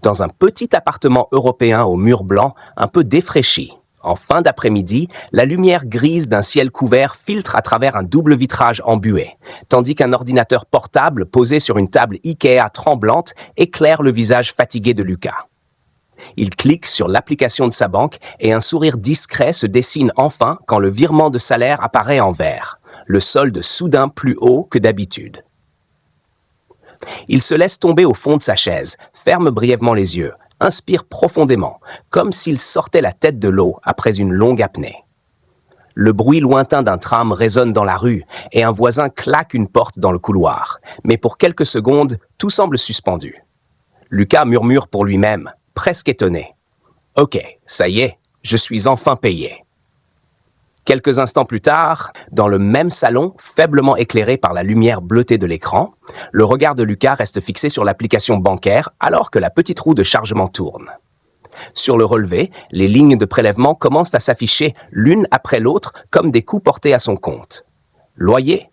dans un petit appartement européen aux murs blancs, un peu défraîchi. En fin d'après-midi, la lumière grise d'un ciel couvert filtre à travers un double vitrage embué, tandis qu'un ordinateur portable posé sur une table Ikea tremblante éclaire le visage fatigué de Lucas. Il clique sur l'application de sa banque et un sourire discret se dessine enfin quand le virement de salaire apparaît en vert, le solde soudain plus haut que d'habitude. Il se laisse tomber au fond de sa chaise, ferme brièvement les yeux, inspire profondément, comme s'il sortait la tête de l'eau après une longue apnée. Le bruit lointain d'un tram résonne dans la rue et un voisin claque une porte dans le couloir, mais pour quelques secondes, tout semble suspendu. Lucas murmure pour lui-même, presque étonné. « Ok, ça y est, je suis enfin payé. » Quelques instants plus tard, dans le même salon, faiblement éclairé par la lumière bleutée de l'écran, le regard de Lucas reste fixé sur l'application bancaire alors que la petite roue de chargement tourne. Sur le relevé, les lignes de prélèvement commencent à s'afficher l'une après l'autre comme des coûts portés à son compte. Loyer,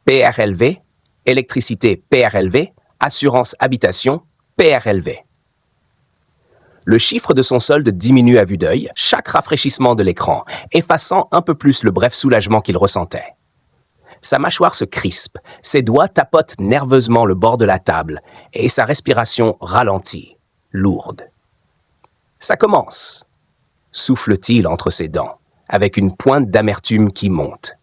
PRLV, électricité PRLV, assurance habitation, PRLV. Le chiffre de son solde diminue à vue d'œil, chaque rafraîchissement de l'écran, effaçant un peu plus le bref soulagement qu'il ressentait. Sa mâchoire se crispe, ses doigts tapotent nerveusement le bord de la table, et sa respiration ralentit, lourde. Ça commence, souffle-t-il entre ses dents, avec une pointe d'amertume qui monte.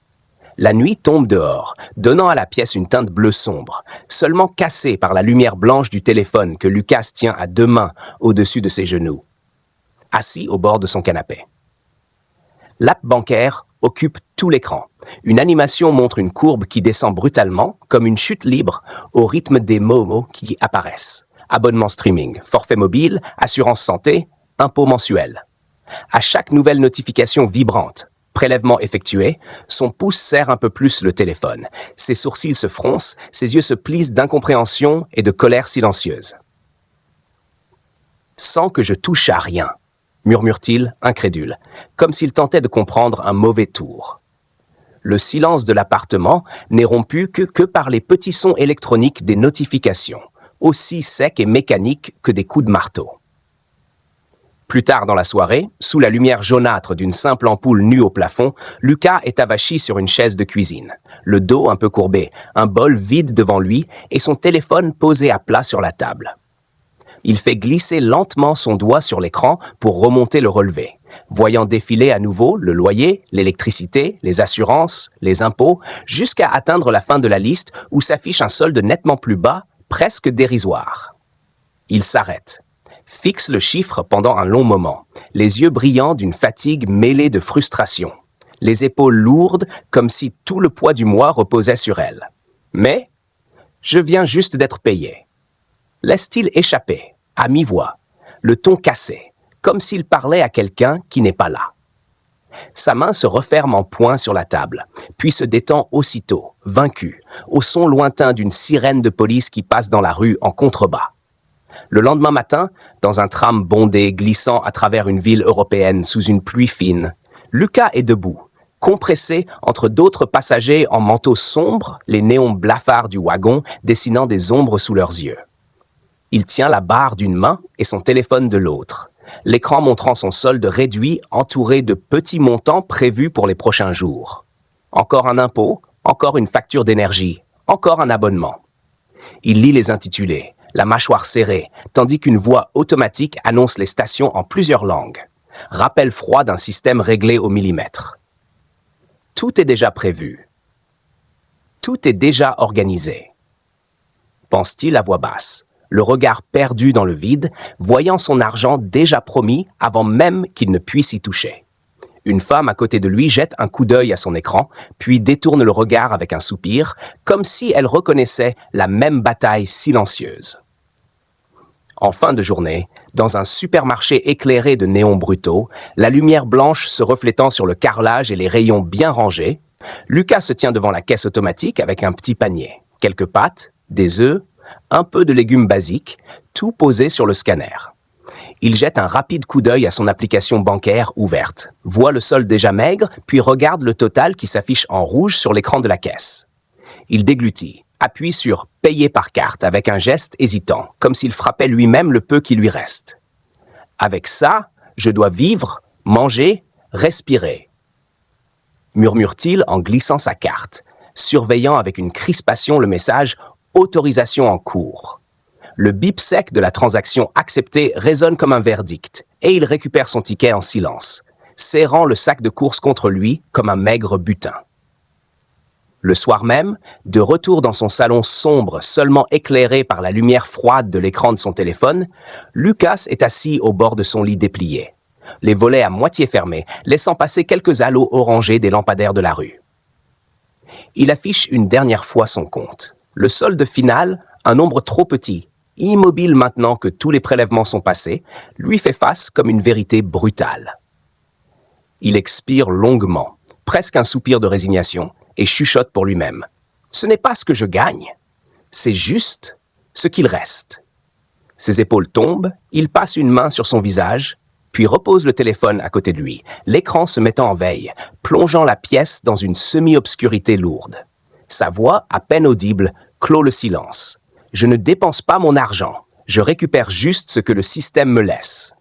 La nuit tombe dehors, donnant à la pièce une teinte bleu sombre, seulement cassée par la lumière blanche du téléphone que Lucas tient à deux mains au-dessus de ses genoux, assis au bord de son canapé. L'app bancaire occupe tout l'écran. Une animation montre une courbe qui descend brutalement, comme une chute libre, au rythme des mots qui apparaissent. Abonnement streaming, forfait mobile, assurance santé, impôt mensuel. À chaque nouvelle notification vibrante, prélèvement effectué, son pouce serre un peu plus le téléphone. Ses sourcils se froncent, ses yeux se plissent d'incompréhension et de colère silencieuse. « Sans que je touche à rien », murmure-t-il, incrédule, comme s'il tentait de comprendre un mauvais tour. Le silence de l'appartement n'est rompu que par les petits sons électroniques des notifications, aussi secs et mécaniques que des coups de marteau. Plus tard dans la soirée, sous la lumière jaunâtre d'une simple ampoule nue au plafond, Lucas est avachi sur une chaise de cuisine, le dos un peu courbé, un bol vide devant lui et son téléphone posé à plat sur la table. Il fait glisser lentement son doigt sur l'écran pour remonter le relevé, voyant défiler à nouveau le loyer, l'électricité, les assurances, les impôts, jusqu'à atteindre la fin de la liste où s'affiche un solde nettement plus bas, presque dérisoire. Il s'arrête, fixe le chiffre pendant un long moment, les yeux brillants d'une fatigue mêlée de frustration, les épaules lourdes comme si tout le poids du mois reposait sur elles. Mais je viens juste d'être payé. Laisse-t-il échapper, à mi-voix, le ton cassé, comme s'il parlait à quelqu'un qui n'est pas là. Sa main se referme en poing sur la table, puis se détend aussitôt, vaincu, au son lointain d'une sirène de police qui passe dans la rue en contrebas. Le lendemain matin, dans un tram bondé glissant à travers une ville européenne sous une pluie fine, Lucas est debout, compressé entre d'autres passagers en manteaux sombres, les néons blafards du wagon dessinant des ombres sous leurs yeux. Il tient la barre d'une main et son téléphone de l'autre, l'écran montrant son solde réduit entouré de petits montants prévus pour les prochains jours. Encore un impôt, encore une facture d'énergie, encore un abonnement. Il lit les intitulés, la mâchoire serrée, tandis qu'une voix automatique annonce les stations en plusieurs langues. Rappel froid d'un système réglé au millimètre. Tout est déjà prévu. Tout est déjà organisé. Pense-t-il à voix basse, le regard perdu dans le vide, voyant son argent déjà promis avant même qu'il ne puisse y toucher. Une femme à côté de lui jette un coup d'œil à son écran, puis détourne le regard avec un soupir, comme si elle reconnaissait la même bataille silencieuse. En fin de journée, dans un supermarché éclairé de néons brutaux, la lumière blanche se reflétant sur le carrelage et les rayons bien rangés, Lucas se tient devant la caisse automatique avec un petit panier, quelques pâtes, des œufs, un peu de légumes basiques, tout posé sur le scanner. Il jette un rapide coup d'œil à son application bancaire ouverte, voit le solde déjà maigre, puis regarde le total qui s'affiche en rouge sur l'écran de la caisse. Il déglutit, appuie sur « Payer par carte » avec un geste hésitant, comme s'il frappait lui-même le peu qui lui reste. Avec ça, je dois vivre, manger, respirer, murmure-t-il en glissant sa carte, surveillant avec une crispation le message « Autorisation en cours ». Le bip sec de la transaction acceptée résonne comme un verdict, et il récupère son ticket en silence, serrant le sac de course contre lui comme un maigre butin. Le soir même, de retour dans son salon sombre seulement éclairé par la lumière froide de l'écran de son téléphone, Lucas est assis au bord de son lit déplié, les volets à moitié fermés, laissant passer quelques halos orangés des lampadaires de la rue. Il affiche une dernière fois son compte. Le solde final, un nombre trop petit, immobile maintenant que tous les prélèvements sont passés, lui fait face comme une vérité brutale. Il expire longuement, presque un soupir de résignation, et chuchote pour lui-même. Ce n'est pas ce que je gagne, c'est juste ce qu'il reste. Ses épaules tombent, il passe une main sur son visage, puis repose le téléphone à côté de lui, l'écran se mettant en veille, plongeant la pièce dans une semi-obscurité lourde. Sa voix, à peine audible, clôt le silence. Je ne dépense pas mon argent, je récupère juste ce que le système me laisse.